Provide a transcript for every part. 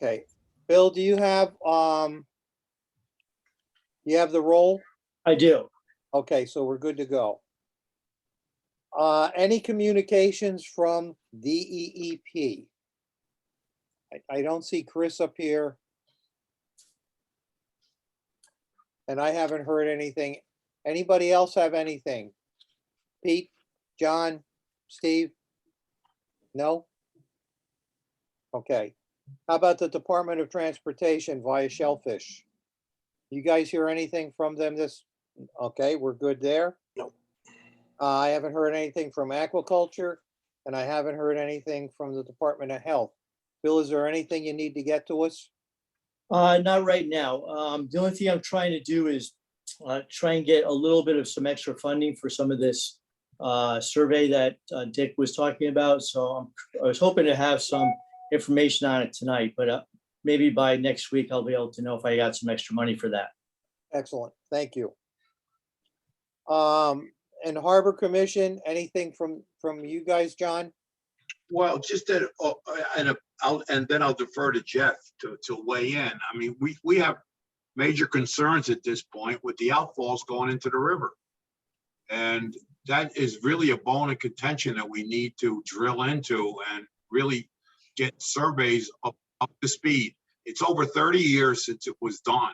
Okay, Bill, do you have the roll? I do. Okay, so we're good to go. Any communications from DEEP? I don't see Chris up here. And I haven't heard anything. Anybody else have anything? Pete, John, Steve? No? Okay. How about the Department of Transportation via Shellfish? You guys hear anything from them okay, we're good there? Nope. I haven't heard anything from Aquaculture, and I haven't heard anything from the Department of Health. Bill, is there anything you need to get to us? Not right now. The only thing I'm trying to do is try and get a little bit of some extra funding for some of this survey that Dick was talking about. So I was hoping to have some information on it tonight, but maybe by next week, I'll be able to know if I got some extra money for that. Excellent, thank you. And Harbor Commission, anything from you guys, John? Well, just that, and then I'll defer to Jeff to weigh in. I mean, we have major concerns at this point with the outfalls going into the river. And that is really a bone of contention that we need to drill into and really get surveys up to speed. It's over 30 years since it was done.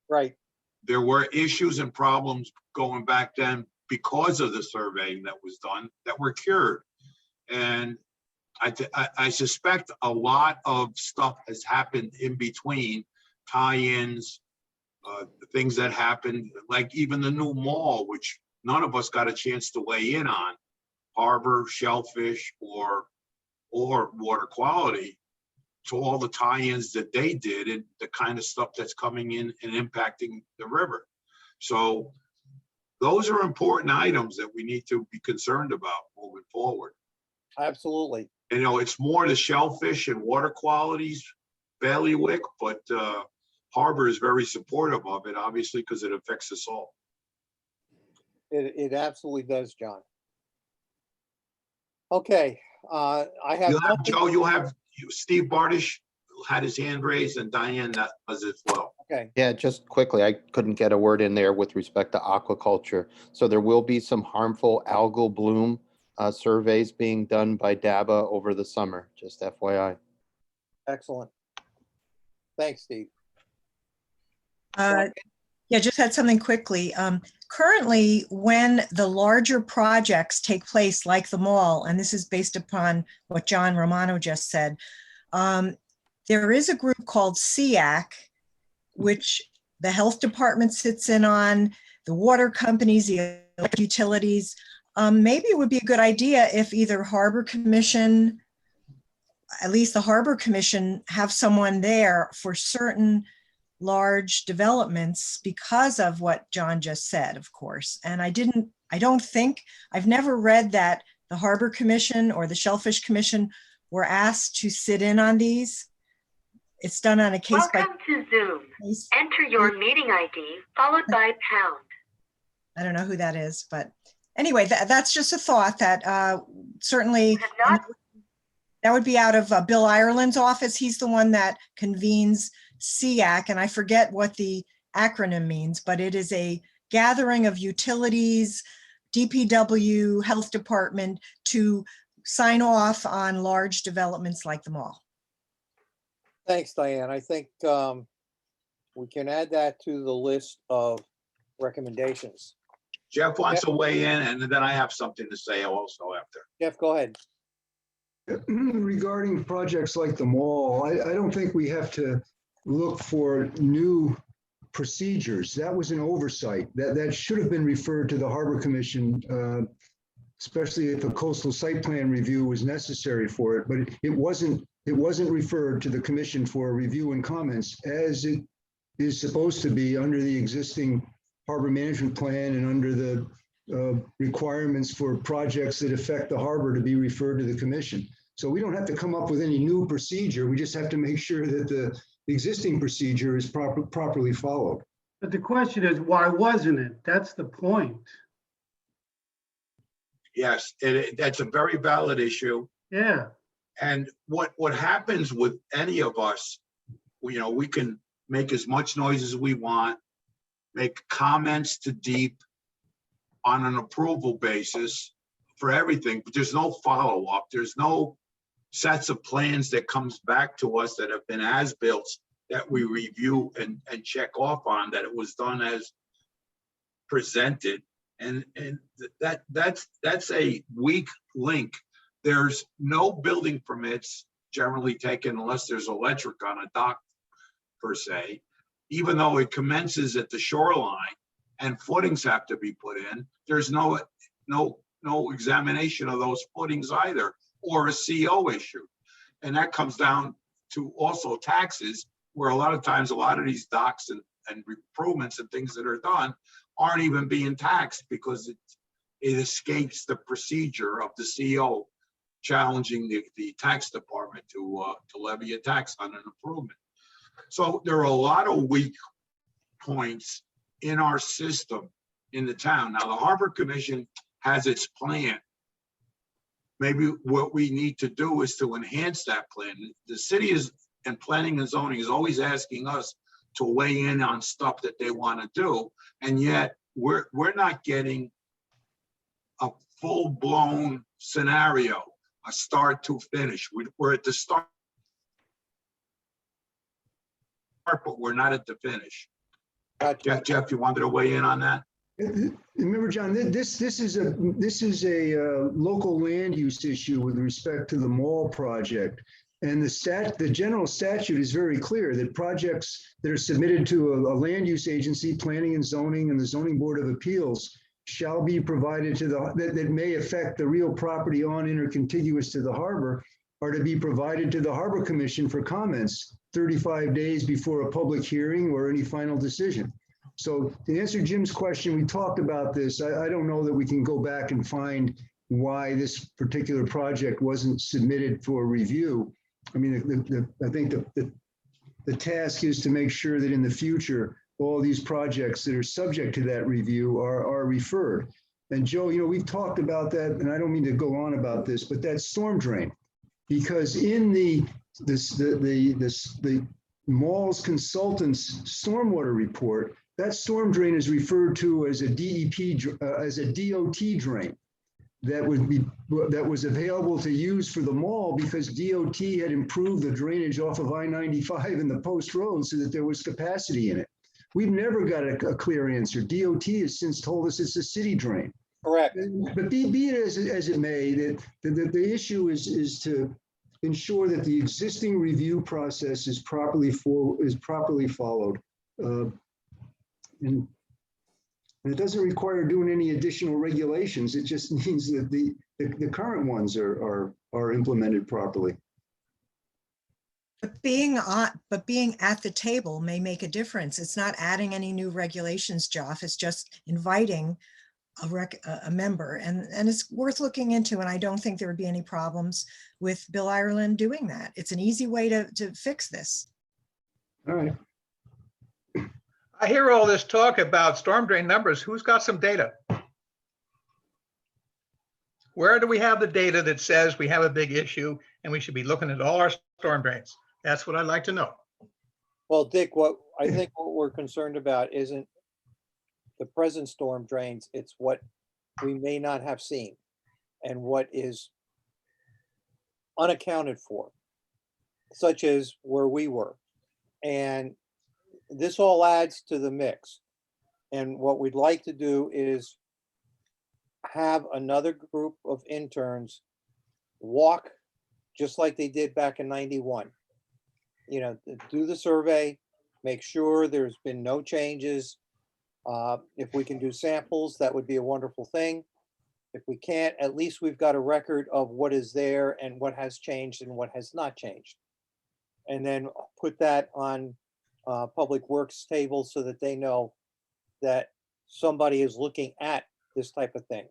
Right. There were issues and problems going back then because of the surveying that was done that were cured. And I suspect a lot of stuff has happened in between, tie-ins, things that happened, like even the new mall, which none of us got a chance to weigh in on, Harbor, Shellfish, or Water Quality, to all the tie-ins that they did and the kind of stuff that's coming in and impacting the river. So those are important items that we need to be concerned about moving forward. Absolutely. You know, it's more the Shellfish and Water Qualities bailiwick, but Harbor is very supportive of it, obviously, because it affects us all. It absolutely does, John. Okay, I have You'll have nothing. Joe, you'll have Steve Bartish had his hand raised, and Diane that does as well. Okay, Yeah, just quickly, I couldn't get a word in there with respect to aquaculture. So there will be some harmful algal bloom surveys being done by DABA over the summer, just FYI. excellent. Thanks, Steve. Yeah, just had something quickly. Currently, when the larger projects take place, like the mall, and this is based upon what John Romano just said, there is a group called SEAC, which the health department sits in on, the water companies, the electric utilities. Maybe it would be a good idea if either Harbor Commission, at least the Harbor Commission, have someone there for certain large developments because of what John just said, of course. And I've never read that the Harbor Commission or the Shellfish Commission were asked to sit in on these. It's done on a case by Welcome to Zoom. case. Enter your meeting ID followed by pound. I don't know who that is, but anyway, that's just a thought that certainly Have not that would be out of Bill Ireland's office. He's the one that convenes SEAC, and I forget what the acronym means, but it is a gathering of utilities, DPW, health department to sign off on large developments like the mall. Thanks, Diane. I think we can add that to the list of recommendations. Jeff wants to weigh in, and then I have something to say also after. Jeff, go ahead. Regarding projects like the mall, I don't think we have to look for new procedures. That was an oversight. That should have been referred to the Harbor Commission, especially if a coastal site plan review was necessary for it. But it wasn't referred to the commission for review and comments, as it is supposed to be under the existing harbor management plan and under the requirements for projects that affect the harbor to be referred to the commission. So we don't have to come up with any new procedure. We just have to make sure that the existing procedure is properly followed. But the question is, why wasn't it? That's the point. Yes, that's a very valid issue. Yeah. And what happens with any of us we can make as much noise as we want, make comments to deep on an approval basis for everything, but there's no follow-up. There's no sets of plans that comes back to us that have been as-built that we review and check off on, that it was done as presented. And that's a weak link. There's no building permits generally taken unless there's electric on a dock per se, even though it commences at the shoreline and footings have to be put in. There's no examination of those footings either, or a CO issue. And that comes down to also taxes, where a lot of times, a lot of these docks and improvements and things that are done aren't even being taxed because it escapes the procedure of the CO challenging the tax department to levy a tax on an improvement. So there are a lot of weak points in our system in the town. Now, the Harbor Commission has its plan. Maybe what we need to do is to enhance that plan. The city is, and planning and zoning is always asking us to weigh in on stuff that they want to do. And yet we're not getting a full-blown scenario, a start to finish. We're at the start, but we're not at the finish. Gotcha. Jeff, you wanted to weigh in on that? Remember, John, this is a local land use issue with respect to the mall project. And the general statute is very clear that projects that are submitted to a land use agency, planning and zoning, and the zoning board of appeals shall be provided to that may affect the real property on and or contiguous to the harbor, are to be provided to the Harbor Commission for comments 35 days before a public hearing or any final decision. So to answer Jim's question, we talked about this. I don't know that we can go back and find why this particular project wasn't submitted for review. I mean, I think the task is to make sure that in the future, all these projects that are subject to that review are referred. And Joe, we've talked about that, and I don't mean to go on about this, but that storm drain, because in the mall's consultant's stormwater report, that storm drain is referred to as a as a DOT drain that was available to use for the mall because DOT had improved the drainage off of I-95 and the post road so that there was capacity in it. We've never got a clear answer. DOT has since told us it's a city drain. Correct. But be it as it may, the issue is to ensure that the existing review process is properly followed. And it doesn't require doing any additional regulations. It just means that the current ones are implemented properly. But being at the table may make a difference. It's not adding any new regulations, Geoff. It's just inviting a member, and it's worth looking into. And I don't think there would be any problems with Bill Ireland doing that. It's an easy way to fix this. All right. I hear all this talk about storm drain numbers. Who's got some data? Where do we have the data that says we have a big issue and we should be looking at all our storm drains? That's what I'd like to know. Well, Dick, what we're concerned about isn't the present storm drains, it's what we may not have seen and what is unaccounted for, such as where we were. And this all adds to the mix. And what we'd like to do is have another group of interns walk just like they did back in '91. Do the survey, make sure there's been no changes. If we can do samples, that would be a wonderful thing. If we can't, at least we've got a record of what is there and what has changed and what has not changed. And then put that on Public Works table so that they know that somebody is looking at this type of thing.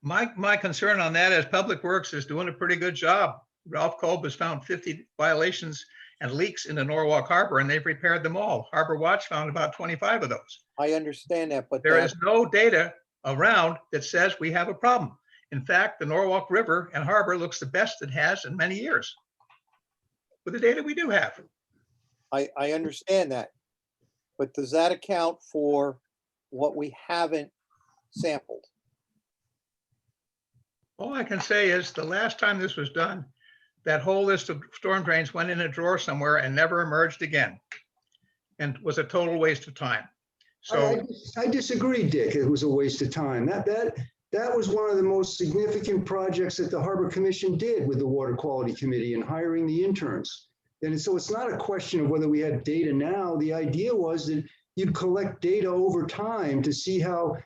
My concern on that is Public Works is doing a pretty good job. Ralph Kolb has found 50 violations and leaks in the Norwalk Harbor, and they've repaired them all. Harbor Watch found about 25 of those. I understand that, but There is no data around that says we have a problem. In fact, the Norwalk River and Harbor looks the best it has in many years with the data we do have. I understand that. But does that account for what we haven't sampled? All I can say is the last time this was done, that whole list of storm drains went in a drawer somewhere and never emerged again. And was a total waste of time. So I disagree, Dick. It was a waste of time. That was one of the most significant projects that the Harbor Commission did with the Water Quality Committee and hiring the interns. And so it's not a question of whether we had data now. The idea was that you'd collect data over time to see how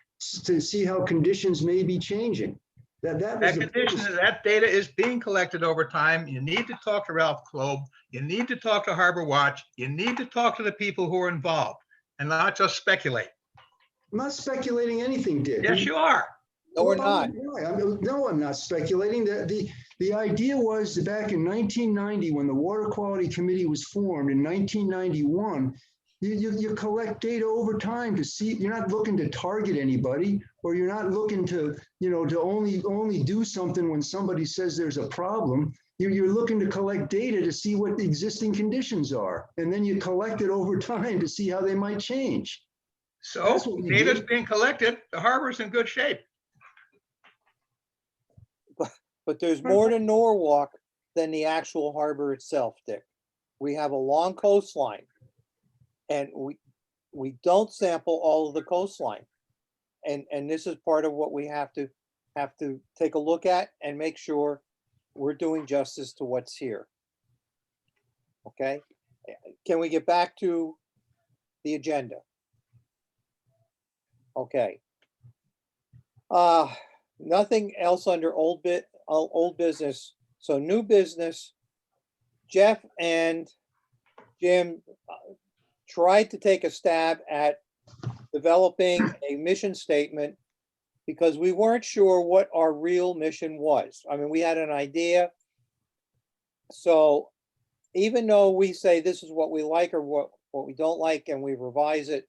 conditions may be changing. That was the condition, purpose. that data is being collected over time. You need to talk to Ralph Klob. You need to talk to Harbor Watch. You need to talk to the people who are involved and not just speculate. I'm not speculating anything, Dick. Yes, you are. No, we're not. No, I'm not speculating. The idea was that back in 1990, when the Water Quality Committee was formed in 1991, you collect data over time to see. You're not looking to target anybody, or you're not looking to to only do something when somebody says there's a problem. You're looking to collect data to see what the existing conditions are, and then you collect it over time to see how they might change. So That's what we data's do. being collected. The harbor's in good shape. But there's more to Norwalk than the actual harbor itself, Dick. We have a long coastline, and we don't sample all of the coastline. And this is part of what we have to take a look at and make sure we're doing justice to what's here. Okay? Can we get back to the agenda? Okay. Nothing else under old business. So new business, Jeff and Jim tried to take a stab at developing a mission statement because we weren't sure what our real mission was. I mean, we had an idea. So even though we say this is what we like or what we don't like and we revise it,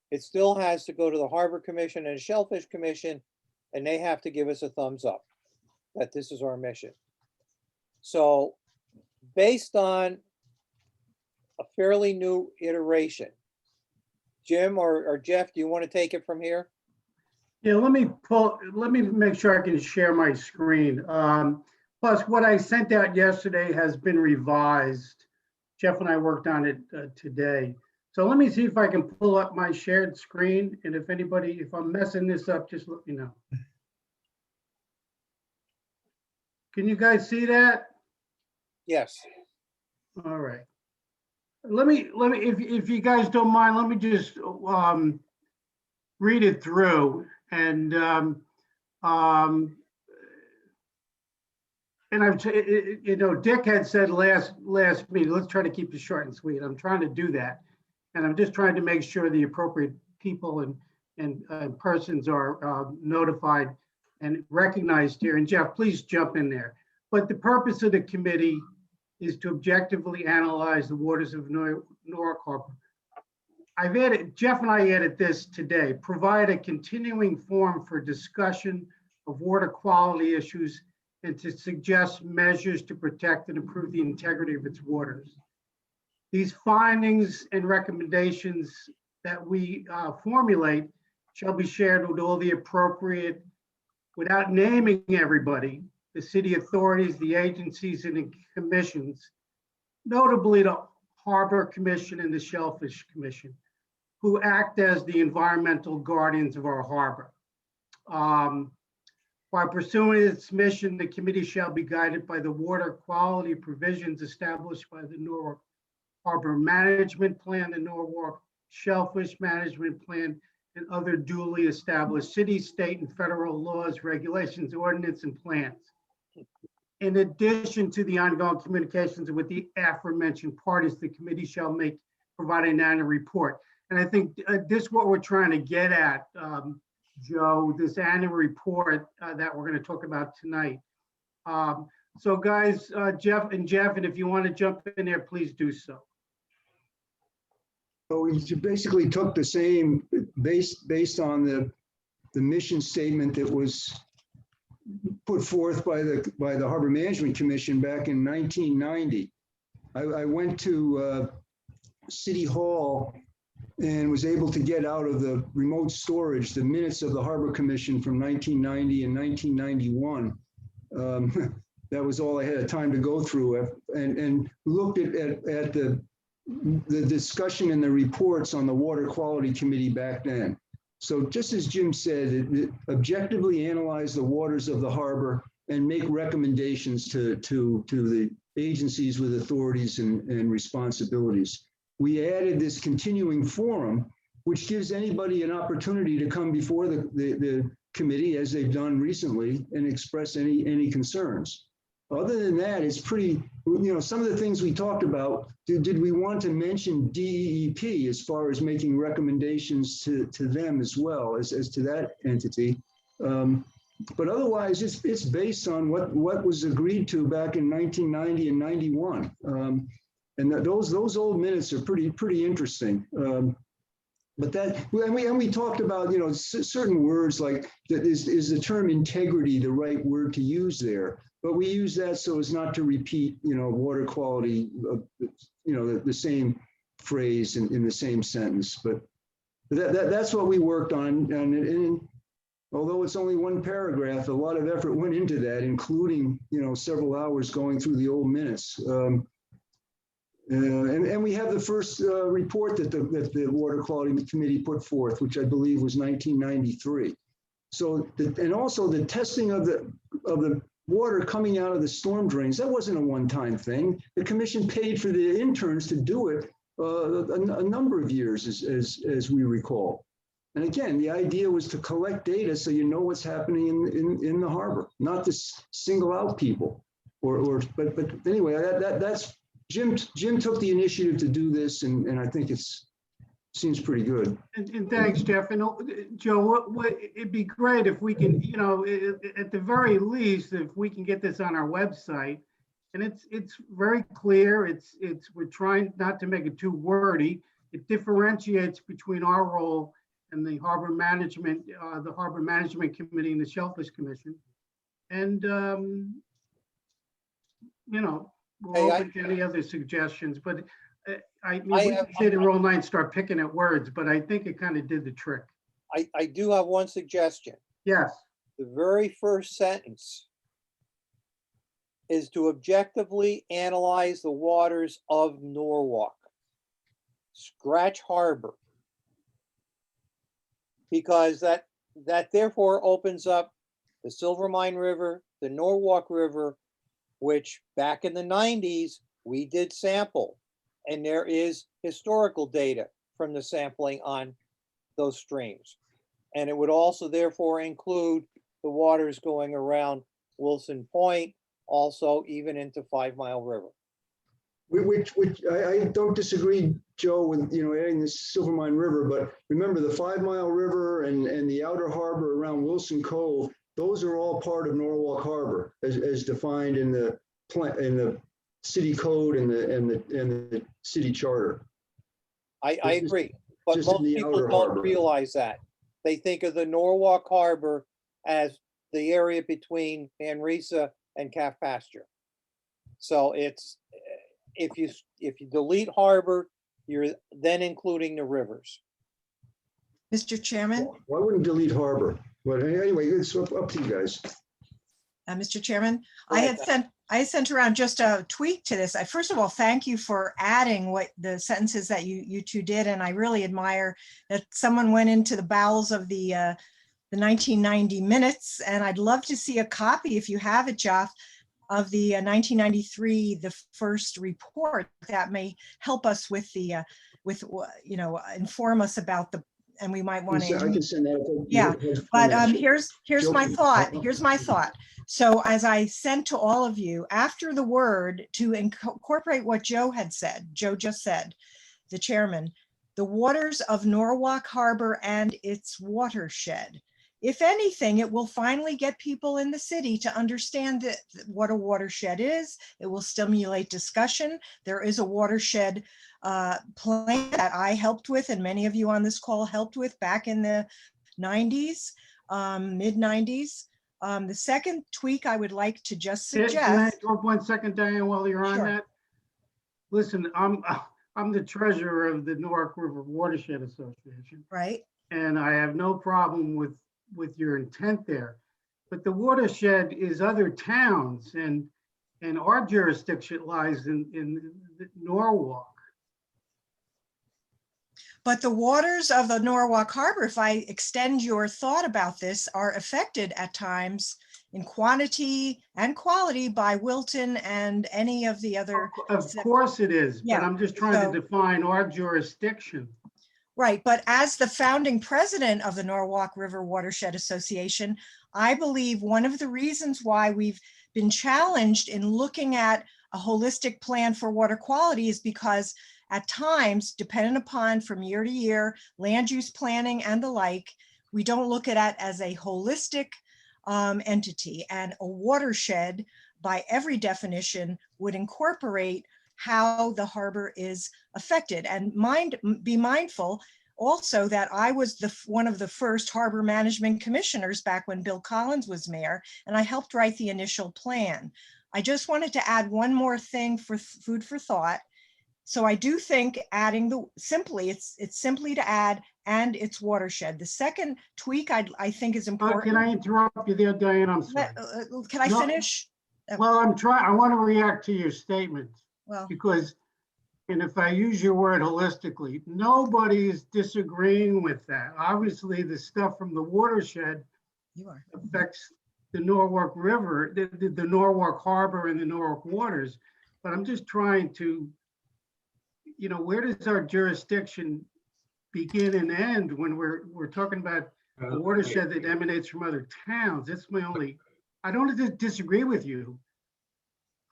it still has to go to the Harbor Commission and Shellfish Commission, and they have to give us a thumbs up that this is our mission. So based on a fairly new iteration, Jim or Jeff, do you want to take it from here? Yeah, let me make sure I can share my screen. Plus, what I sent out yesterday has been revised. Jeff and I worked on it today. So let me see if I can pull up my shared screen. And if I'm messing this up, just let me know. Can you guys see that? Yes. All right. Let me, if you guys don't mind, let me just read it through. And Dick had said last meeting, let's try to keep it short and sweet. I'm trying to do that. And I'm just trying to make sure the appropriate people and persons are notified and recognized here. And Jeff, please jump in there. But the purpose of the committee is to objectively analyze the waters of Norwalk Harbor. Jeff and I added this today, provide a continuing forum for discussion of water quality issues and to suggest measures to protect and improve the integrity of its waters. These findings and recommendations that we formulate shall be shared with all the appropriate, without naming everybody, the city authorities, the agencies, and the commissions, notably the Harbor Commission and the Shellfish Commission, who act as the environmental guardians of our harbor. While pursuing its mission, the committee shall be guided by the water quality provisions established by the Norwalk Harbor Management Plan, the Norwalk Shellfish Management Plan, and other duly established city, state, and federal laws, regulations, ordinance, and plans. In addition to the ongoing communications with the aforementioned parties, the committee shall provide an annual report. And I think this is what we're trying to get at, Joe, this annual report that we're going to talk about tonight. So guys, Jeff, and if you want to jump in there, please do so. So we basically took the same based on the mission statement that was put forth by the Harbor Management Commission back in 1990. I went to City Hall and was able to get out of the remote storage the minutes of the Harbor Commission from 1990 and 1991. That was all I had time to go through, and looked at the discussion and the reports on the Water Quality Committee back then. So just as Jim said, it objectively analyze the waters of the harbor and make recommendations to the agencies with authorities and responsibilities. We added this continuing forum, which gives anybody an opportunity to come before the committee, as they've done recently, and express any concerns. Other than that, it's pretty, some of the things we talked about, did we want to mention DEEP as far as making recommendations to them as well as to that entity? But otherwise, it's based on what was agreed to back in 1990 and 91. And those old minutes are pretty interesting. But that, and we talked about, certain words like, is the term integrity the right word to use there? But we use that so as not to repeat, water quality, the same phrase in the same sentence. But that's what we worked on. And although it's only one paragraph, a lot of effort went into that, including, several hours going through the old minutes. And we have the first report that the Water Quality Committee put forth, which I believe was 1993. So, and also the testing of the water coming out of the storm drains, that wasn't a one-time thing. The commission paid for the interns to do it a number of years, as we recall. And again, the idea was to collect data so you know what's happening in the harbor, not to single out people. But anyway, that's Jim took the initiative to do this, and I think seems pretty good. And thanks, Jeff. And Joe, it'd be great if we can, at the very least, if we can get this on our website. And it's very clear. We're trying not to make it too wordy. It differentiates between our role and the Harbor Management Committee and the Shellfish Commission. And we're open to any other suggestions, but we can say the roll night and start picking at words, but I think it kind of did the trick. I do have one suggestion. Yes. The very first sentence is to objectively analyze the waters of Norwalk. Scratch harbor. Because that therefore opens up the Silvermine River, the Norwalk River, which back in the 90s, we did sample. And there is historical data from the sampling on those streams. And it would also therefore include the waters going around Wilson Point, also even into 5 Mile River. Which I don't disagree, Joe, with adding the Silvermine River, but remember the 5 Mile River and the outer harbor around Wilson Cove, those are all part of Norwalk Harbor as defined in the city code and the city charter. I agree, but most people don't realize that. They think of the Norwalk Harbor as the area between Manresa and Calf Pasture. So it's, if you delete harbor, you're then including the rivers. Mr. Chairman? Well, I wouldn't delete harbor, but anyway, it's up to you guys. Mr. Chairman, I sent around just a tweak to this. First of all, thank you for adding what the sentences that you two did, and I really admire that someone went into the bowels of the 1990 minutes, and I'd love to see a copy, if you have it, Jeff, of the 1993, the first report. That may help us with inform us about the, and we might want to. I can send that. Yeah, but here's my thought. So as I sent to all of you, after the word, to incorporate what Joe just said, the chairman, the waters of Norwalk Harbor and its watershed. If anything, it will finally get people in the city to understand what a watershed is. It will stimulate discussion. There is a watershed plan that I helped with, and many of you on this call helped with back in the 90s, mid 90s. The second tweak I would like to just suggest. Can I interrupt 1 second, Diane, while you're on Sure. that? Listen, I'm the treasurer of the Newark River Watershed Association, right? and I have no problem with your intent there. But the watershed is other towns, and our jurisdiction lies in Norwalk. But the waters of the Norwalk Harbor, if I extend your thought about this, are affected at times in quantity and quality by Wilton and any of the other. Of course it is, but Yeah, I'm just trying so- to define our jurisdiction. Right, but as the founding president of the Norwalk River Watershed Association, I believe one of the reasons why we've been challenged in looking at a holistic plan for water quality is because at times, dependent upon from year to year, land use planning and the like, we don't look at it as a holistic entity, and a watershed by every definition would incorporate how the harbor is affected. And be mindful also that I was one of the first harbor management commissioners back when Bill Collins was mayor, and I helped write the initial plan. I just wanted to add one more thing for food for thought. So I do think adding it's simply to add "and its watershed." The second tweak I think is important. Can I interrupt you there, Diane? I'm sorry. Can I No. finish? Well, I want to react to your statement Well, because, and if I use your word holistically, nobody is disagreeing with that. Obviously, the stuff from the watershed you are. affects the Norwalk River, the Norwalk Harbor and the Norwalk waters. But I'm just trying to, where does our jurisdiction begin and end when we're talking about a watershed that emanates from other towns? That's my only, I don't disagree with you.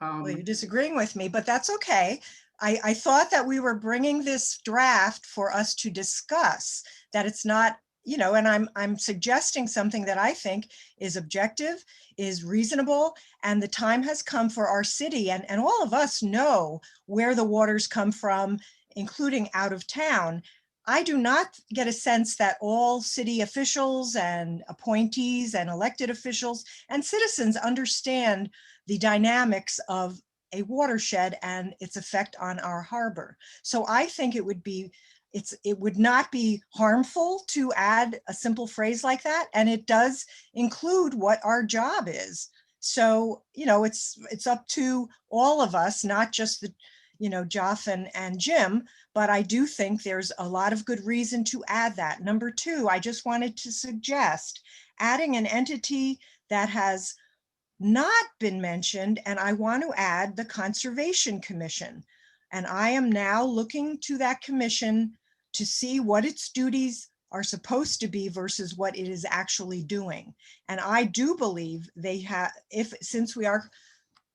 Well, you're disagreeing with me, but that's okay. I thought that we were bringing this draft for us to discuss, that it's not, and I'm suggesting something that I think is objective, is reasonable, and the time has come for our city, and all of us know where the waters come from, including out of town. I do not get a sense that all city officials and appointees and elected officials and citizens understand the dynamics of a watershed and its effect on our harbor. So I think it would not be harmful to add a simple phrase like that. And it does include what our job is. So, it's up to all of us, not just the, Joff and Jim, but I do think there's a lot of good reason to add that. Number two, I just wanted to suggest adding an entity that has not been mentioned, and I want to add the Conservation Commission. And I am now looking to that commission to see what its duties are supposed to be versus what it is actually doing. And I do believe they have, since we are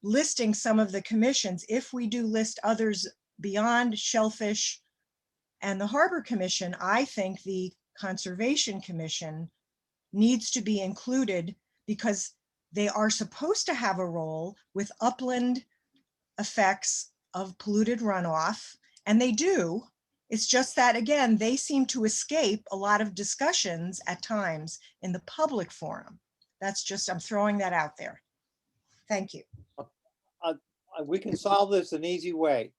listing some of the commissions, if we do list others beyond Shellfish and the Harbor Commission, I think the Conservation Commission needs to be included because they are supposed to have a role with upland effects of polluted runoff, and they do. It's just that, again, they seem to escape a lot of discussions at times in the public forum. I'm throwing that out there. Thank you. We can solve this an easy way.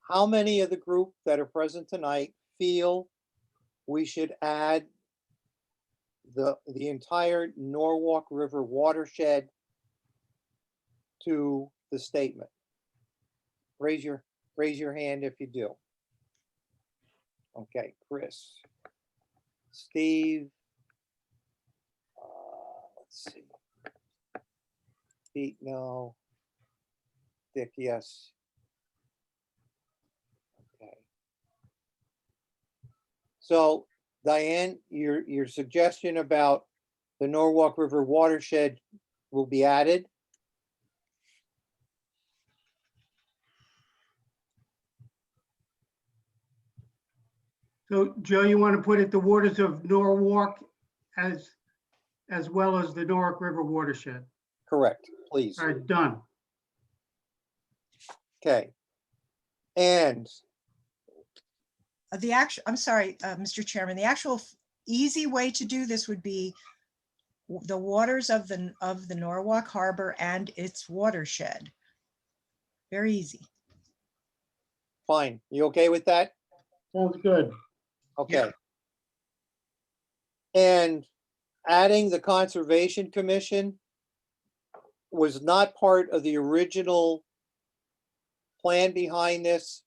How many of the group that are present tonight feel we should add the entire Norwalk River watershed to the statement? Raise your hand if you do. Okay, Chris, Steve, let's see. Pete, no. Dick, yes. Okay. So Diane, your suggestion about the Norwalk River watershed will be added? So Joe, you want to put it the waters of Norwalk as well as the Norwalk River watershed? Correct, please. All right, done. Okay. And I'm sorry, Mr. Chairman, the actual easy way to do this would be the waters of the Norwalk Harbor and its watershed. Very easy. Fine. You okay with that? Sounds good. Okay. And adding the Conservation Commission was not part of the original plan behind this.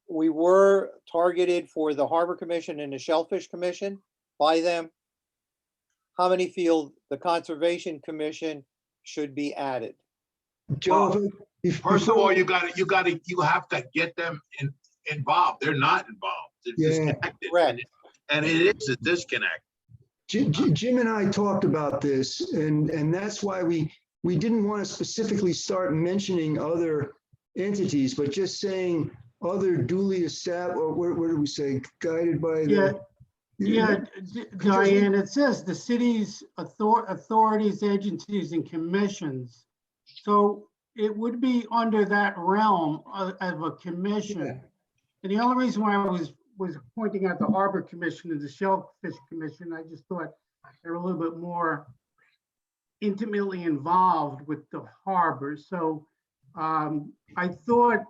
We were targeted for the Harbor Commission and the Shellfish Commission by them. How many feel the Conservation Commission should be added? Joe, First of all, you have to get them involved. They're not involved. They're Yeah. disconnected. Correct. And it is a disconnect. Jim and I talked about this, and that's why we didn't want to specifically start mentioning other entities, but just saying other duly established, or where do we say, guided by the. Yeah, Diane, it says the city's authorities, agencies, and commissions. So it would be under that realm of a commission. Yeah. And the only reason why I was pointing out the Harbor Commission and the Shellfish Commission, I just thought they were a little bit more intimately involved with the harbor. So I thought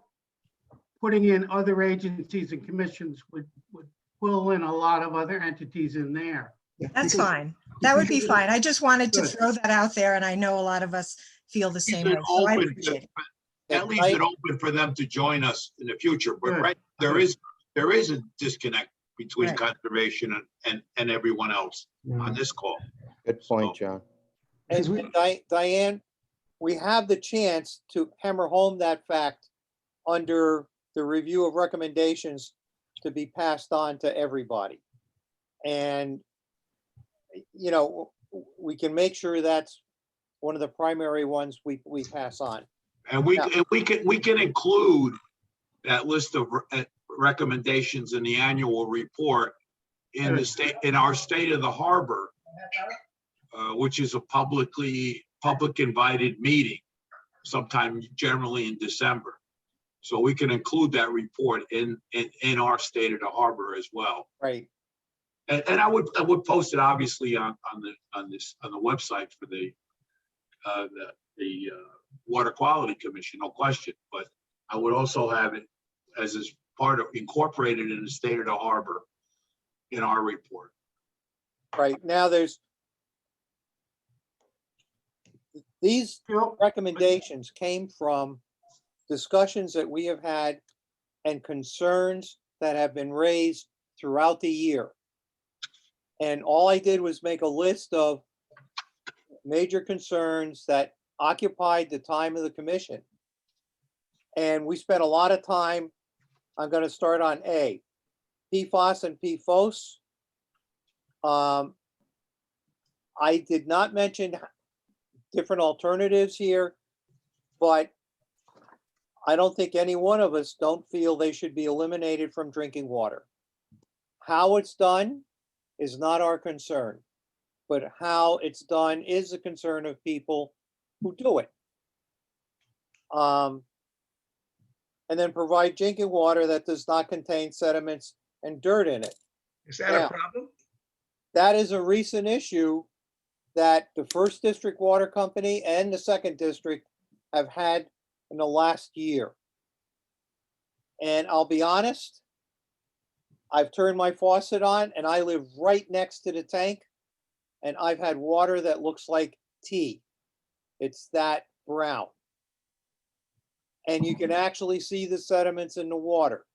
putting in other agencies and commissions would pull in a lot of other entities in there. That's fine. That would be fine. I just wanted to Good. throw that out there, and I know a lot of us feel the same Leave way. it So I open appreciate it. That leaves it open for them to join us in the future. But Good. right, there is a disconnect between Right. conservation and everyone else on this call. Good point, John. Because we- And Diane, we have the chance to hammer home that fact under the review of recommendations to be passed on to everybody. And, you know, we can make sure that's one of the primary ones we pass on. And we Yeah. can include that list of recommendations in the annual report in our State of the Harbor, which is a public invited meeting, sometime generally in December. So we can include that report in our State of the Harbor as well. Right. And I would post it obviously on the website for the Water Quality Commission, no question. But I would also have it as part of incorporated in the State of the Harbor in our report. Right. Now these Phil, recommendations came from discussions that we have had and concerns that have been raised throughout the year. And all I did was make a list of major concerns that occupied the time of the commission. And we spent a lot of time. I'm going to start on A, PFAS and PFOS. I did not mention different alternatives here, but I don't think any one of us don't feel they should be eliminated from drinking water. How it's done is not our concern, but how it's done is the concern of people who do it. And then provide drinking water that does not contain sediments and dirt in it. Is that Yeah. a problem? That is a recent issue that the First District Water Company and the Second District have had in the last year. And I'll be honest, I've turned my faucet on and I live right next to the tank, and I've had water that looks like tea. It's that brown. And you can actually see the sediments in the water.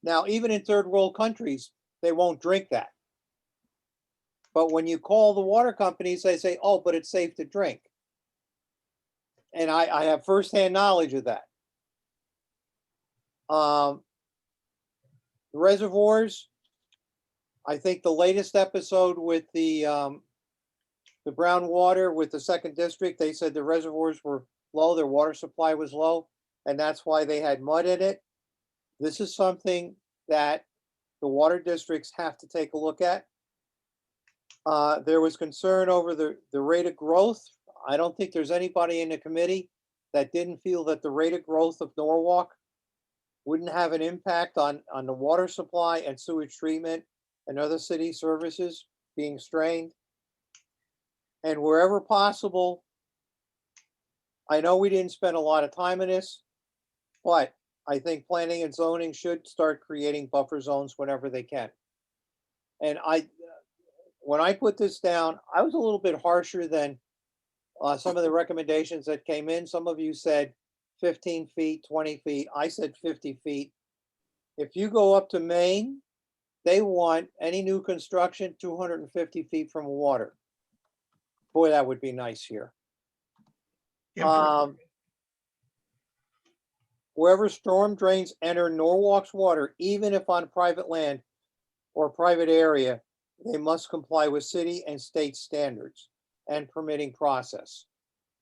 Now, even in third world countries, they won't drink that. But when you call the water companies, they say, oh, but it's safe to drink. And I have firsthand knowledge of that. Reservoirs, I think the latest episode with the brown water with the Second District, they said the reservoirs were low, their water supply was low, and that's why they had mud in it. This is something that the water districts have to take a look at. There was concern over the rate of growth. I don't think there's anybody in the committee that didn't feel that the rate of growth of Norwalk wouldn't have an impact on the water supply and sewage treatment and other city services being strained. And wherever possible, I know we didn't spend a lot of time in this, but I think planning and zoning should start creating buffer zones whenever they can. And when I put this down, I was a little bit harsher than some of the recommendations that came in. Some of you said 15 feet, 20 feet. I said 50 feet. If you go up to Maine, they want any new construction 250 feet from water. Boy, that would be nice here. Wherever storm drains enter Norwalk's water, even if on private land or private area, they must comply with city and state standards and permitting process.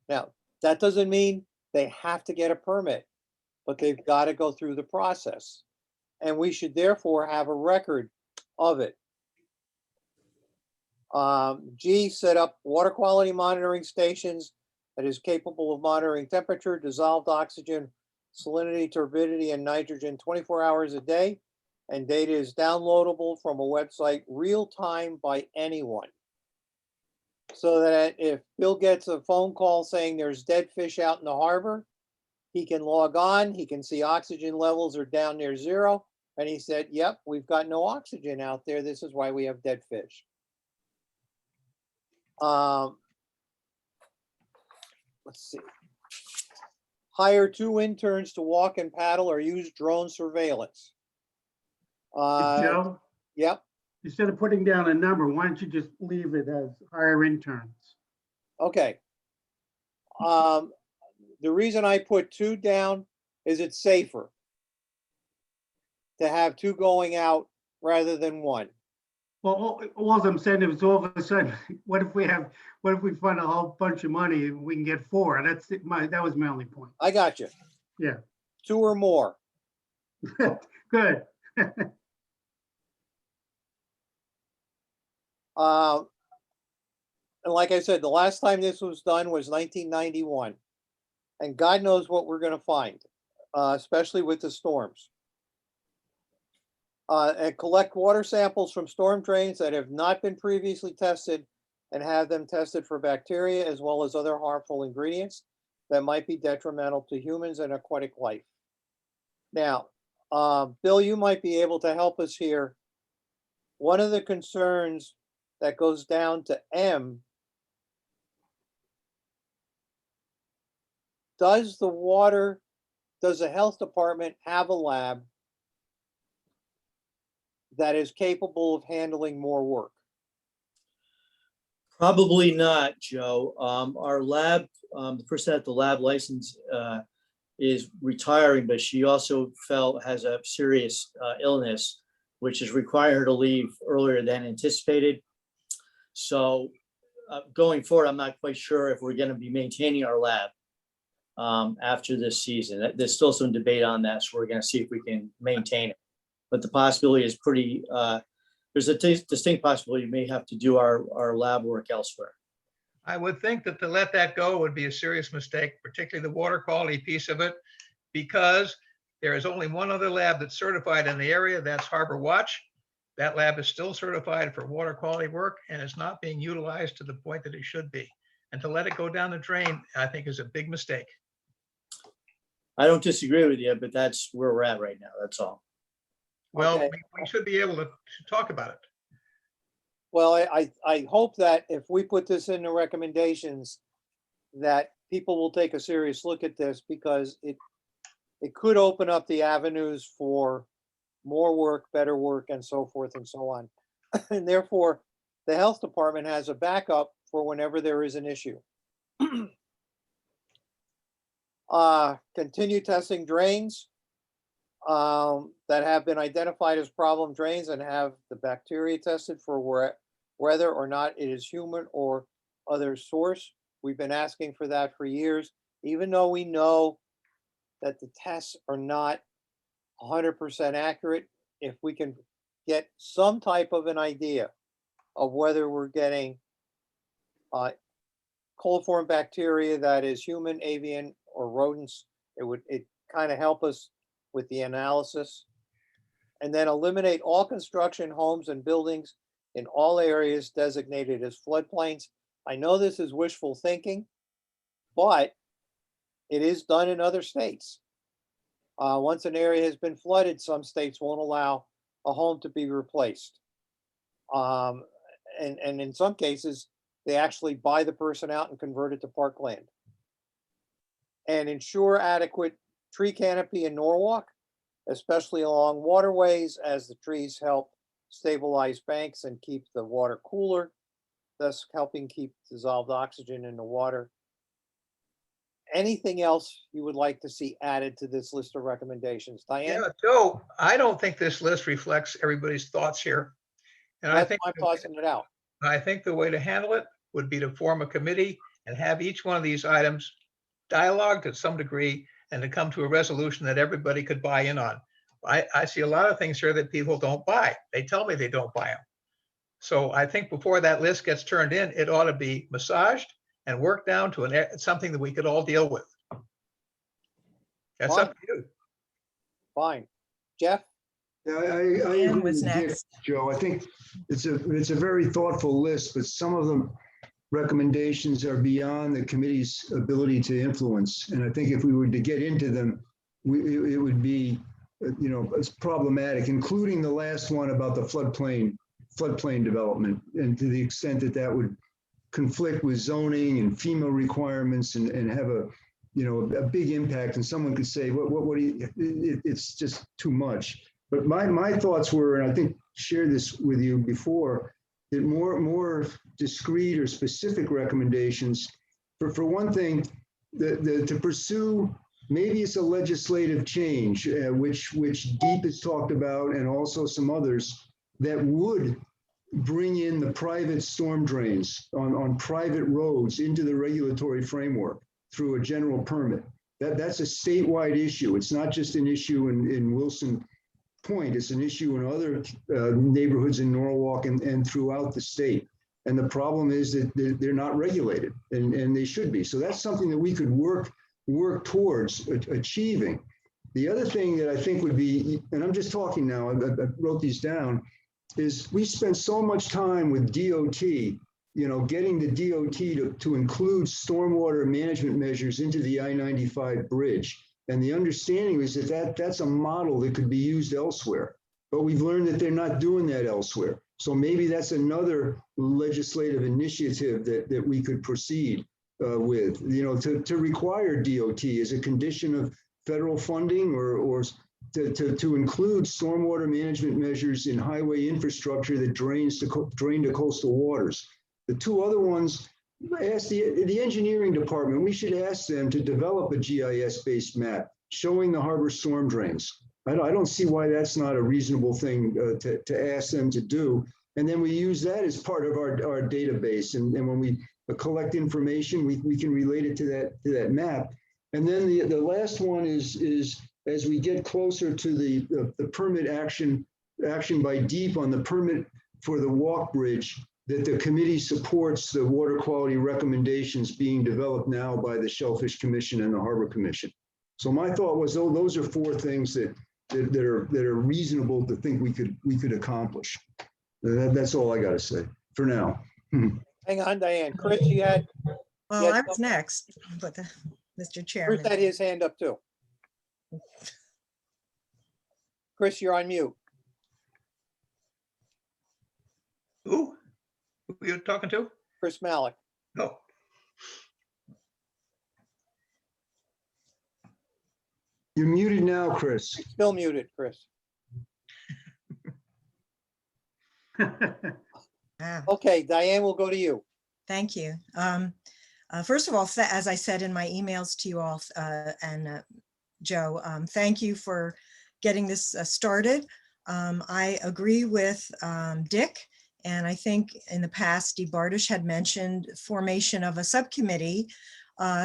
Now, that doesn't mean they have to get a permit, but they've got to go through the process. And we should therefore have a record of it. G, set up water quality monitoring stations that is capable of monitoring temperature, dissolved oxygen, salinity, turbidity, and nitrogen 24 hours a day. And data is downloadable from a website real time by anyone. So that if Bill gets a phone call saying there's dead fish out in the harbor, he can log on, he can see oxygen levels are down near zero. And he said, yep, we've got no oxygen out there. This is why we have dead fish. Let's see. Hire 2 interns to walk and paddle or use drone surveillance. Joe, Yep. instead of putting down a number, why don't you just leave it as hire interns? Okay. The reason I put 2 down is it's safer to have 2 going out rather than 1. Well, all I'm saying is all of a sudden, what if we fund a whole bunch of money and we can get 4? That was my only point. I got you. Yeah. 2 or more. Good. And like I said, the last time this was done was 1991. And God knows what we're going to find, especially with the storms. And collect water samples from storm drains that have not been previously tested and have them tested for bacteria as well as other harmful ingredients that might be detrimental to humans and aquatic life. Now, Bill, you might be able to help us here. One of the concerns that goes down to M, does the health department have a lab that is capable of handling more work? Probably not, Joe. Our lab, the person at the lab license is retiring, but she also has a serious illness, which is requiring her to leave earlier than anticipated. So going forward, I'm not quite sure if we're going to be maintaining our lab after this season. There's still some debate on that, so we're going to see if we can maintain it. But the possibility is pretty, there's a distinct possibility we may have to do our lab work elsewhere. I would think that to let that go would be a serious mistake, particularly the water quality piece of it, because there is only one other lab that's certified in the area, that's Harbor Watch. That lab is still certified for water quality work and it's not being utilized to the point that it should be. And to let it go down the drain, I think is a big mistake. I don't disagree with you, but that's where we're at right now. That's all. Well, Okay. we should be able to talk about it. Well, I hope that if we put this in the recommendations, that people will take a serious look at this because it could open up the avenues for more work, better work, and so forth and so on. And therefore, the health department has a backup for whenever there is an issue. Continue testing drains that have been identified as problem drains and have the bacteria tested for whether or not it is human or other source. We've been asking for that for years, even though we know that the tests are not 100% accurate. If we can get some type of an idea of whether we're getting coliform bacteria that is human, avian, or rodents, it kind of help us with the analysis. And then eliminate all construction, homes, and buildings in all areas designated as floodplains. I know this is wishful thinking, but It is done in other states. Once an area has been flooded, some states won't allow a home to be replaced. And in some cases, they actually buy the person out and convert it to parkland. And ensure adequate tree canopy in Norwalk, especially along waterways, as the trees help stabilize banks and keep the water cooler, thus helping keep dissolved oxygen in the water. Anything else you would like to see added to this list of recommendations? Diane? Yeah, Joe, I don't think this list reflects everybody's thoughts here. And I That's think, why I'm tossing it out. I think the way to handle it would be to form a committee and have each one of these items dialogued to some degree and to come to a resolution that everybody could buy in on. I see a lot of things here that people don't buy. They tell me they don't buy them. So I think before that list gets turned in, it ought to be massaged and worked down to something that we could all deal with. That's up to you. Fine. Jeff? Yeah, I Dan agree was with Dick, next. Joe. I think it's a very thoughtful list, but some of the recommendations are beyond the committee's ability to influence. And I think if we were to get into them, it would be, it's problematic, including the last one about the floodplain development. And to the extent that that would conflict with zoning and FEMA requirements and have a big impact. And someone could say, what do you, it's just too much. But my thoughts were, and I think shared this with you before, that more discrete or specific recommendations. For one thing, to pursue, maybe it's a legislative change, which Deep has talked about, and also some others that would bring in the private storm drains on private roads into the regulatory framework through a general permit. That's a statewide issue. It's not just an issue in Wilson Point. It's an issue in other neighborhoods in Norwalk and throughout the state. And the problem is that they're not regulated, and they should be. So that's something that we could work towards achieving. The other thing that I think would be, and I'm just talking now, I wrote these down, is we spend so much time with DOT, getting the DOT to include stormwater management measures into the I-95 bridge. And the understanding is that's a model that could be used elsewhere. But we've learned that they're not doing that elsewhere. So maybe that's another legislative initiative that we could proceed with, to require DOT as a condition of federal funding or to include stormwater management measures in highway infrastructure that drain to coastal waters. The two other ones, ask the engineering department, we should ask them to develop a GIS-based map showing the harbor storm drains. I don't see why that's not a reasonable thing to ask them to do. And then we use that as part of our database. And when we collect information, we can relate it to that map. And then the last one is as we get closer to the permit action by Deep on the permit for the walk bridge, that the committee supports the water quality recommendations being developed now by the Shellfish Commission and the Harbor Commission. So my thought was, those are four things that are reasonable to think we could accomplish. That's all I got to say for now. Hang on, Diane. Chris, you had, Well, Yes, I was next, but Mr. Chris Chairman. had his hand up too. Chris, you're on mute. Who are you talking to? Chris Malik. No. You're muted now, Chris. Still muted, Chris. Ah, Okay, Diane, we'll go to you. Thank you. First of all, as I said in my emails to you all and Joe, thank you for getting this started. I agree with Dick, and I think in the past, Steve Bardish had mentioned formation of a subcommittee.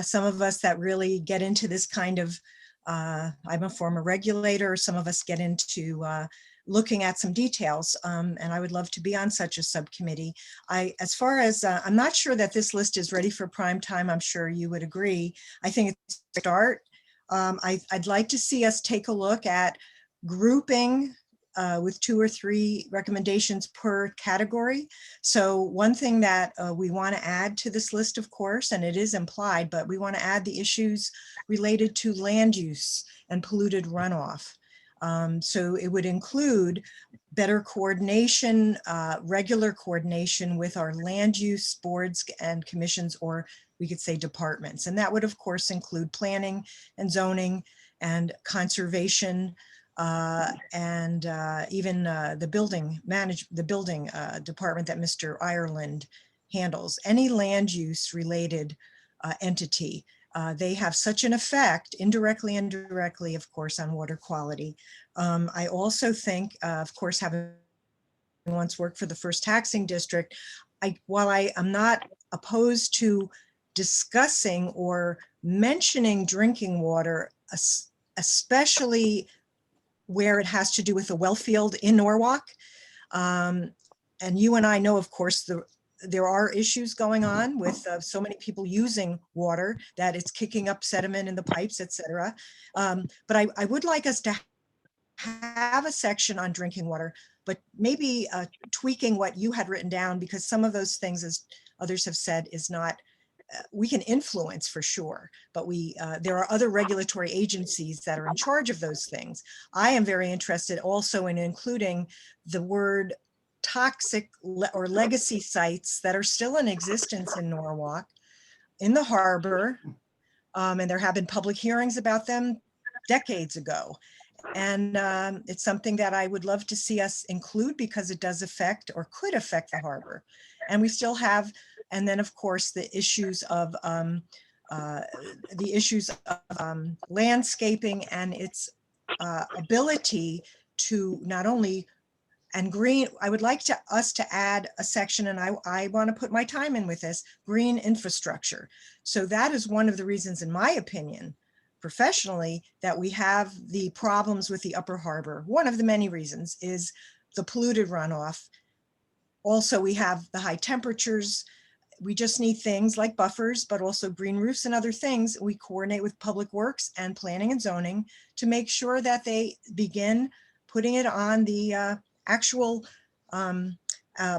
Some of us that really get into this kind of, I'm a former regulator, some of us get into looking at some details, and I would love to be on such a subcommittee. As far as, I'm not sure that this list is ready for prime time. I'm sure you would agree. I think it's a start. I'd like to see us take a look at grouping with 2 or 3 recommendations per category. So one thing that we want to add to this list, of course, and it is implied, but we want to add the issues related to land use and polluted runoff. So it would include better coordination, regular coordination with our land use boards and commissions, or we could say departments. And that would, of course, include planning and zoning and conservation, and even the building department that Mr. Ireland handles. Any land use related entity, they have such an effect, indirectly and directly, of course, on water quality. I also think, of course, having once worked for the first taxing district, while I am not opposed to discussing or mentioning drinking water, especially where it has to do with the well field in Norwalk. And you and I know, of course, there are issues going on with so many people using water that it's kicking up sediment in the pipes, et cetera. But I would like us to have a section on drinking water, but maybe tweaking what you had written down, because some of those things, as others have said, is not, we can influence for sure, but there are other regulatory agencies that are in charge of those things. I am very interested also in including the word toxic or legacy sites that are still in existence in Norwalk, in the harbor, and there have been public hearings about them decades ago. And it's something that I would love to see us include, because it does affect or could affect the harbor. And we still have, and then of course, the issues of landscaping and its ability to not only, and green, I would like us to add a section, and I want to put my time in with this, green infrastructure. So that is one of the reasons, in my opinion, professionally, that we have the problems with the upper harbor. One of the many reasons is the polluted runoff. Also, we have the high temperatures. We just need things like buffers, but also green roofs and other things. We coordinate with Public Works and Planning and Zoning to make sure that they begin putting it on the actual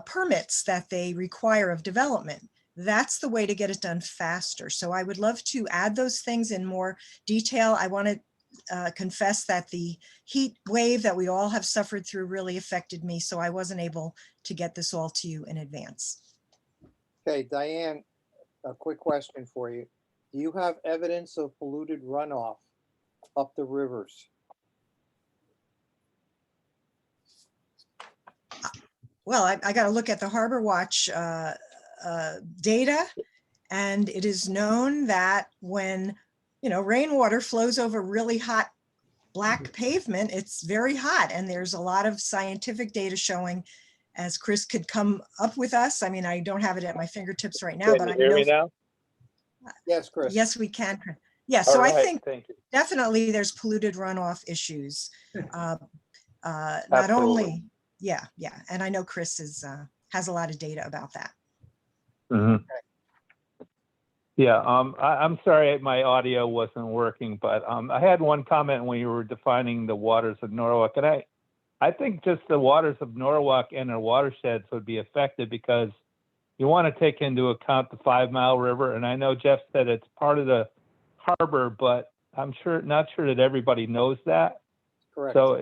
permits that they require of development. That's the way to get it done faster. So I would love to add those things in more detail. I want to confess that the heat wave that we all have suffered through really affected me, so I wasn't able to get this all to you in advance. Okay, Diane, a quick question for you. Do you have evidence of polluted runoff up the rivers? Well, I got to look at the Harbor Watch data, and it is known that when, rainwater flows over really hot black pavement, it's very hot, and there's a lot of scientific data showing, as Chris could come up with us. I mean, I don't have it at my fingertips right now, but I know. Now? Yes, Chris. Yes, we can. Yeah, so I think Thank you. definitely there's polluted runoff issues. Not Absolutely. only, yeah, and I know Chris has a lot of data about that. Mhm. Yeah, I'm sorry my audio wasn't working, but I had one comment when you were defining the waters of Norwalk, and I think just the waters of Norwalk and their watersheds would be affected, because you want to take into account the 5 Mile River, and I know Jeff said it's part of the harbor, but I'm not sure that everybody knows that. Correct. So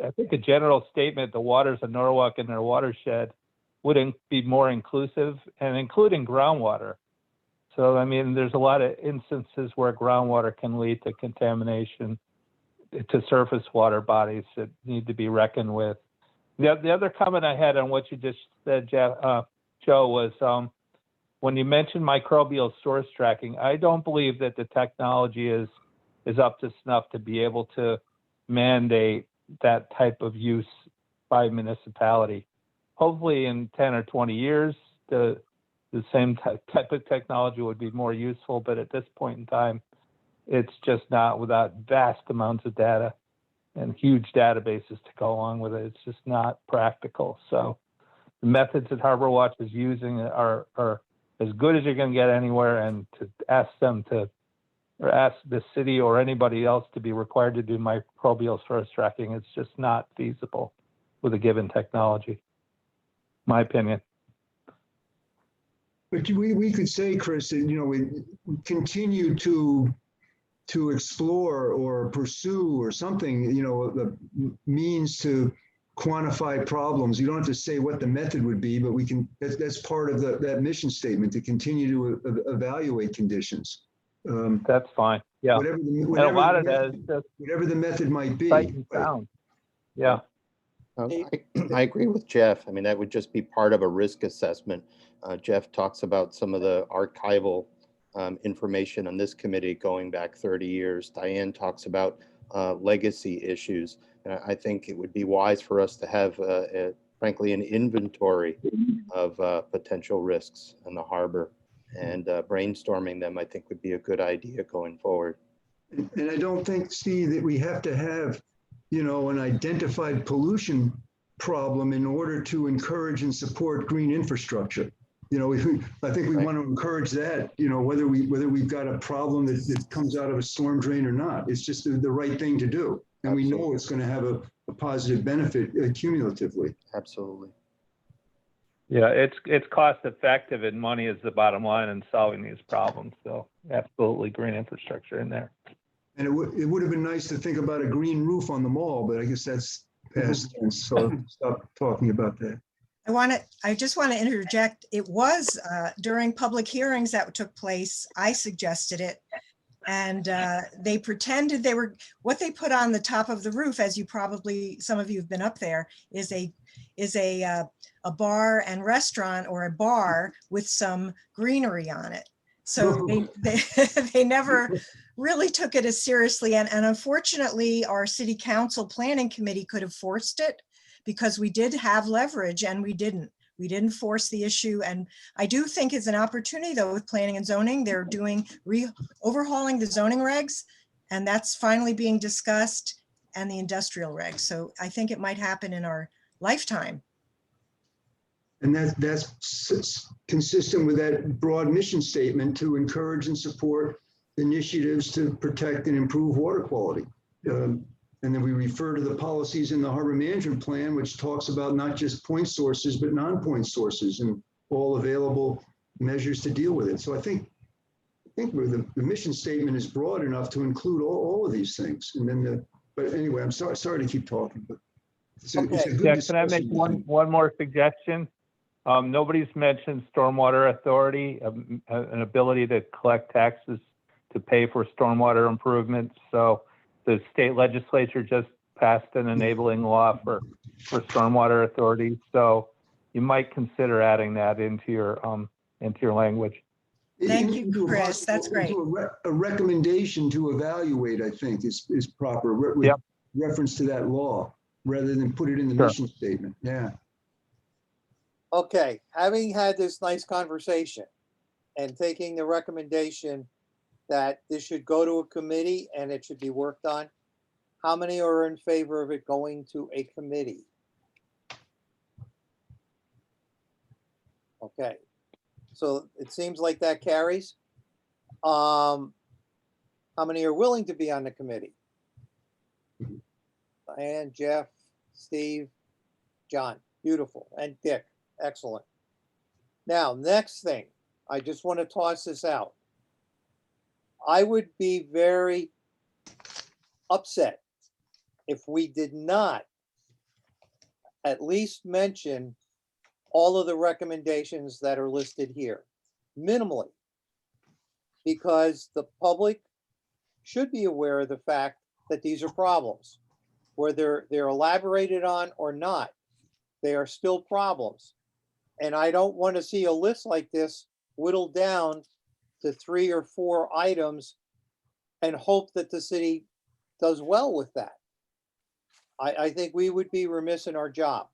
I think a general statement, the waters of Norwalk and their watershed, would be more inclusive, and including groundwater. So, I mean, there's a lot of instances where groundwater can lead to contamination to surface water bodies that need to be reckoned with. The other comment I had on what you just said, Joe, was when you mentioned microbial source tracking, I don't believe that the technology is up to snuff to be able to mandate that type of use by municipality. Hopefully in 10 or 20 years, the same type of technology would be more useful, but at this point in time, it's just not, without vast amounts of data and huge databases to go along with it. It's just not practical. So the methods that Harbor Watch is using are as good as you're going to get anywhere, and to ask them to, or ask the city or anybody else to be required to do microbial source tracking, it's just not feasible. with a given technology. My opinion. But we could say, Chris, that, we continue to explore or pursue or something, the means to quantify problems. You don't have to say what the method would be, but that's part of that mission statement, to continue to evaluate conditions. That's fine. Yeah. Whatever the, And a lot of that is just whatever the method might be. sight and sound. Yeah. I agree with Jeff. I mean, that would just be part of a risk assessment. Jeff talks about some of the archival information on this committee going back 30 years. Diane talks about legacy issues. And I think it would be wise for us to have, frankly, an inventory of potential risks in the harbor, and brainstorming them, I think, would be a good idea going forward. And I don't think, Steve, that we have to have, an identified pollution problem in order to encourage and support green infrastructure. I think we want to encourage that, whether we've got a problem that comes out of a storm drain or not. It's just the right thing to do. And we know it's going to have a positive benefit cumulatively. Absolutely. Yeah, it's cost effective, and money is the bottom line in solving these problems. So absolutely green infrastructure in there. And it would have been nice to think about a green roof on the mall, but I guess that's past tense, so stop talking about that. I just want to interject. It was during public hearings that took place, I suggested it. And they pretended what they put on the top of the roof, as some of you have been up there, is a bar and restaurant, or a bar with some greenery on it. So they never really took it as seriously. And unfortunately, our city council planning committee could have forced it, because we did have leverage, and we didn't force the issue. And I do think it's an opportunity, though, with planning and zoning. They're doing overhauling the zoning regs, and that's finally being discussed, and the industrial regs. So I think it might happen in our lifetime. And that's consistent with that broad mission statement to encourage and support initiatives to protect and improve water quality. And then we refer to the policies in the harbor management plan, which talks about not just point sources, but non-point sources and all available measures to deal with it. So I think the mission statement is broad enough to include all of these things. And then, but anyway, I'm sorry to keep talking, but it's a good Yeah, discussion. can I make one more suggestion? Nobody's mentioned stormwater authority, an ability to collect taxes to pay for stormwater improvements. So the state legislature just passed an enabling law for stormwater authority. So you might consider adding that into your language. Thank you, Chris. That's great. A recommendation to evaluate, I think, is proper with reference to that law, rather than put it in the mission statement. Yeah. Okay, having had this nice conversation and taking the recommendation that this should go to a committee and it should be worked on, how many are in favor of it going to a committee? Okay, so it seems like that carries. How many are willing to be on the committee? Diane, Jeff, Steve, John, beautiful, and Dick, excellent. Now, next thing, I just want to toss this out. I would be very upset if we did not at least mention all of the recommendations that are listed here, minimally, because the public should be aware of the fact that these are problems. Whether they're elaborated on or not, they are still problems. And I don't want to see a list like this whittled down to 3 or 4 items and hope that the city does well with that. I think we would be remiss in our job.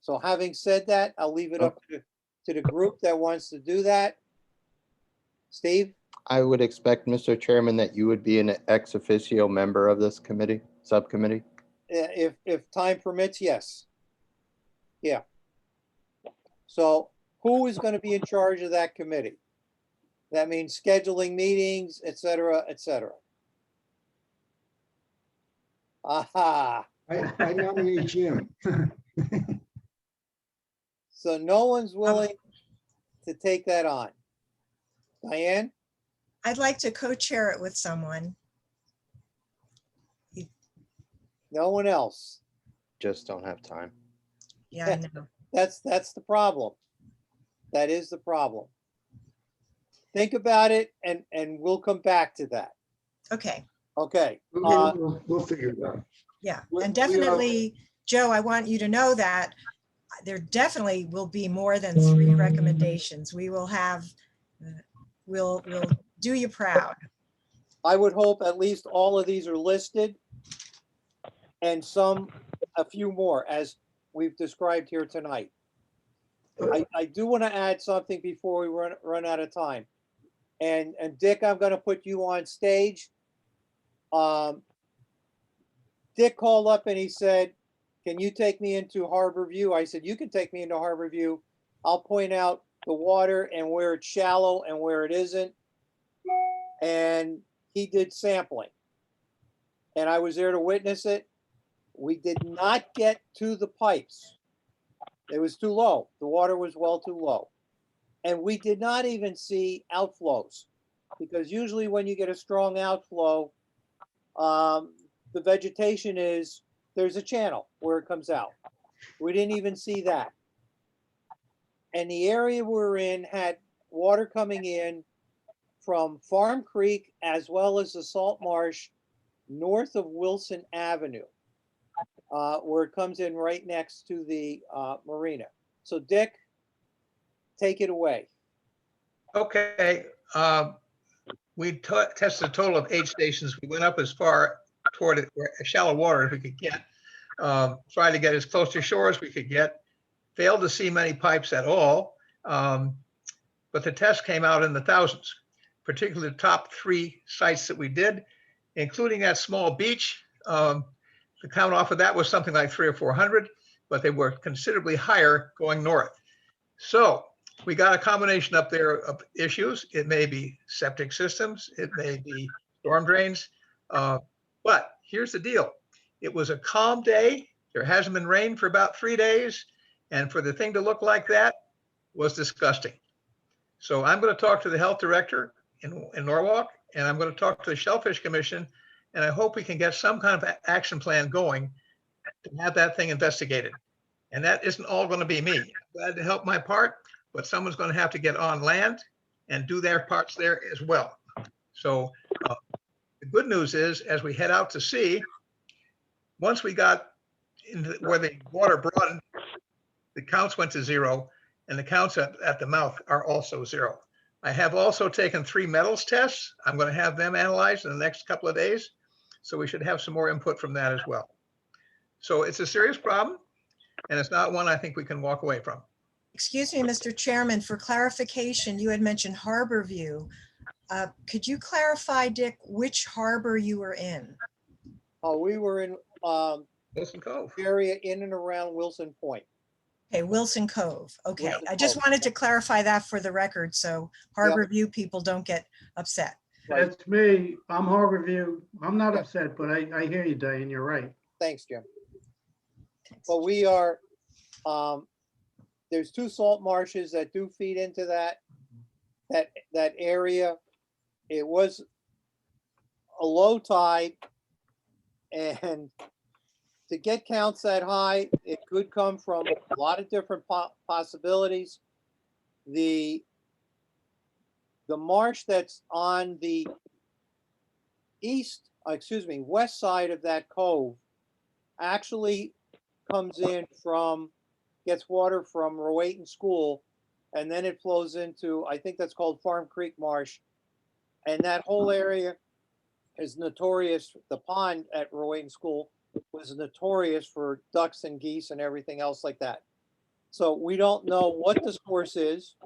So having said that, I'll leave it up to the group that wants to do that. Steve? I would expect, Mr. Chairman, that you would be an ex officio member of this subcommittee. If time permits, yes. Yeah. So who is going to be in charge of that committee? That means scheduling meetings, et cetera, et cetera. Aha. I nominate Jim. So no one's willing to take that on. Diane? I'd like to co-chair it with someone. No one else. Just don't have time. Yeah, I know. That's the problem. That is the problem. Think about it and we'll come back to that. Okay, Okay. We'll figure it out. yeah. We- And we are- definitely, Joe, I want you to know that there definitely will be more than 3 recommendations. We will have, we'll do you proud. I would hope at least all of these are listed and a few more as we've described here tonight. I do want to add something before we run out of time. And Dick, I'm going to put you on stage. Dick called up and he said, can you take me into Harbor View? I said, you can take me into Harbor View. I'll point out the water and where it's shallow and where it isn't. And he did sampling. And I was there to witness it. We did not get to the pipes. It was too low. The water was well too low. And we did not even see outflows because usually when you get a strong outflow, the vegetation there's a channel where it comes out. We didn't even see that. And the area we're in had water coming in from Farm Creek as well as the salt marsh north of Wilson Avenue, where it comes in right next to the marina. So Dick, take it away. Okay, we tested a total of 8 stations. We went up as far toward it, shallow water as we could get. Tried to get as close to shore as we could get. Failed to see many pipes at all. But the test came out in the thousands, particularly the top 3 sites that we did, including that small beach. The count off of that was something like 300 or 400, but they were considerably higher going north. So we got a combination up there of issues. It may be septic systems, it may be storm drains, but here's the deal. It was a calm day. There hasn't been rain for about 3 days. And for the thing to look like that was disgusting. So I'm going to talk to the health director in Norwalk, and I'm going to talk to the Shellfish Commission, and I hope we can get some kind of action plan going to have that thing investigated. And that isn't all going to be me. I'm glad to help my part, but someone's going to have to get on land and do their parts there as well. So the good news is, as we head out to sea, once we got into where the water broadened, the counts went to 0, and the counts at the mouth are also 0. I have also taken 3 metals tests. I'm going to have them analyzed in the next couple of days. So we should have some more input from that as well. So it's a serious problem, and it's not one I think we can walk away from. Excuse me, Mr. Chairman, for clarification, you had mentioned Harbor View. Could you clarify, Dick, which harbor you were in? Oh, we were in Wilson Cove. area in and around Wilson Point. Okay, Wilson Cove. Okay, Wilson I just Cove. wanted to clarify that for the record, so Harbor View people don't get upset. Right. That's me. I'm Harbor View. I'm not Yeah. upset, but I hear you, Diane. You're right. Thanks, Jim. But we are, there's 2 salt marshes that do feed into that area. It was a low tide, and to get counts that high, it could come from a lot of different possibilities. The marsh that's on the west side of that cove actually comes in gets water from Rowayton School, and then it flows into, I think that's called Farm Creek Marsh. And that whole area is notorious. The pond at Rowayton School was notorious for ducks and geese and everything else like that. So we don't know what the source is.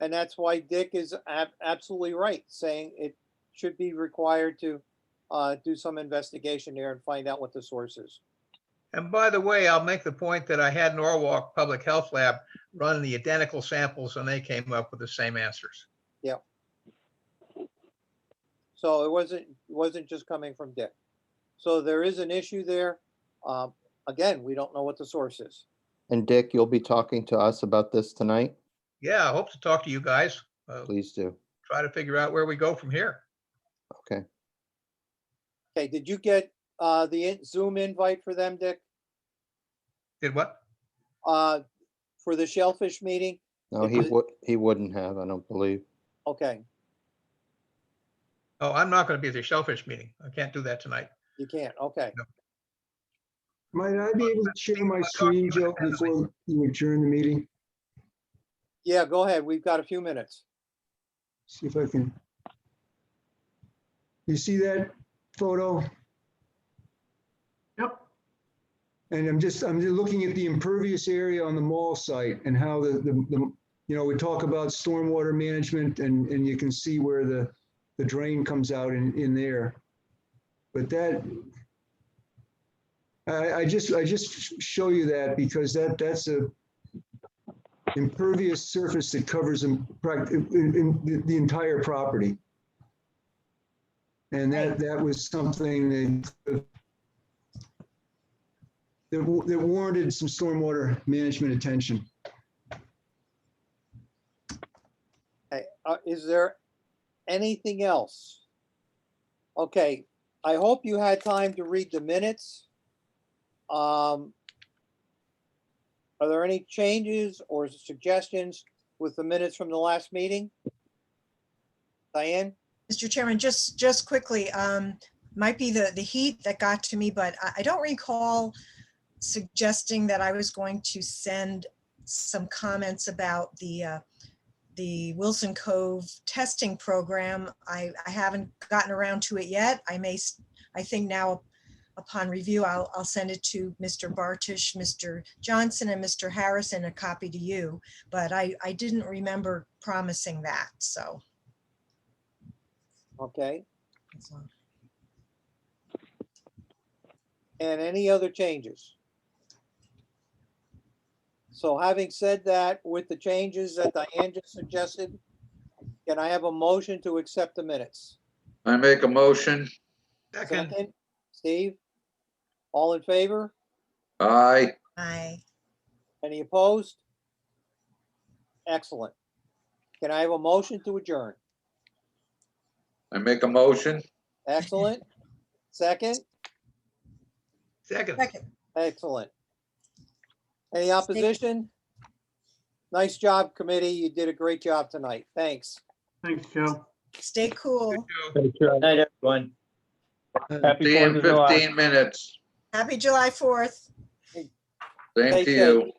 And that's why Dick is absolutely right, saying it should be required to do some investigation there and find out what the source is. And by the way, I'll make the point that I had Norwalk Public Health Lab run the identical samples, and they came up with the same answers. Yeah. So it wasn't just coming from Dick. So there is an issue there. Again, we don't know what the source is. And Dick, you'll be talking to us about this tonight? Yeah, I hope to talk to you guys. Please do. Try to figure out where we go from here. Okay. Okay, did you get the Zoom invite for them, Dick? Did what? For the Shellfish meeting? No, he wouldn't have, I don't believe. Okay, Oh, I'm not going to be at the Shellfish meeting. I can't do that tonight. you can't, okay. Might I be able to share my screen, Joe, before you adjourn the meeting? Yeah, go ahead. We've got a few minutes. See if I can. You see that photo? Yep. And I'm just looking at the impervious area on the mall site and how we talk about stormwater management and you can see where the drain comes out in there. But that, I just show you that because that's a impervious surface that covers in the entire property. And that was something that warranted some stormwater management attention. Okay, is there anything else? Okay, I hope you had time to read the minutes. Are there any changes or suggestions with the minutes from the last meeting? Diane? Mr. Chairman, just quickly, might be the heat that got to me, but I don't recall suggesting that I was going to send some comments about the Wilson Cove testing program. I haven't gotten around to it yet. I think now upon review, I'll send it to Mr. Bartish, Mr. Johnson, and Mr. Harrison, a copy to you, but I didn't remember promising that, so. Okay. And any other changes? So having said that, with the changes that Diane just suggested, can I have a motion to accept the minutes? I make a motion. Second, Second, Steve? All in favor? Aye. Aye. Any opposed? Excellent. Can I have a motion to adjourn? I make a motion. Excellent. Second? second. Excellent. Any opposition? Nice job, committee. You did a great job tonight. Thanks. Thanks, Joe. Stay cool. Thank you. Good night, everyone. Happy See 4th you in of July. 15 minutes. Happy July 4th. Same Stay to you. safe.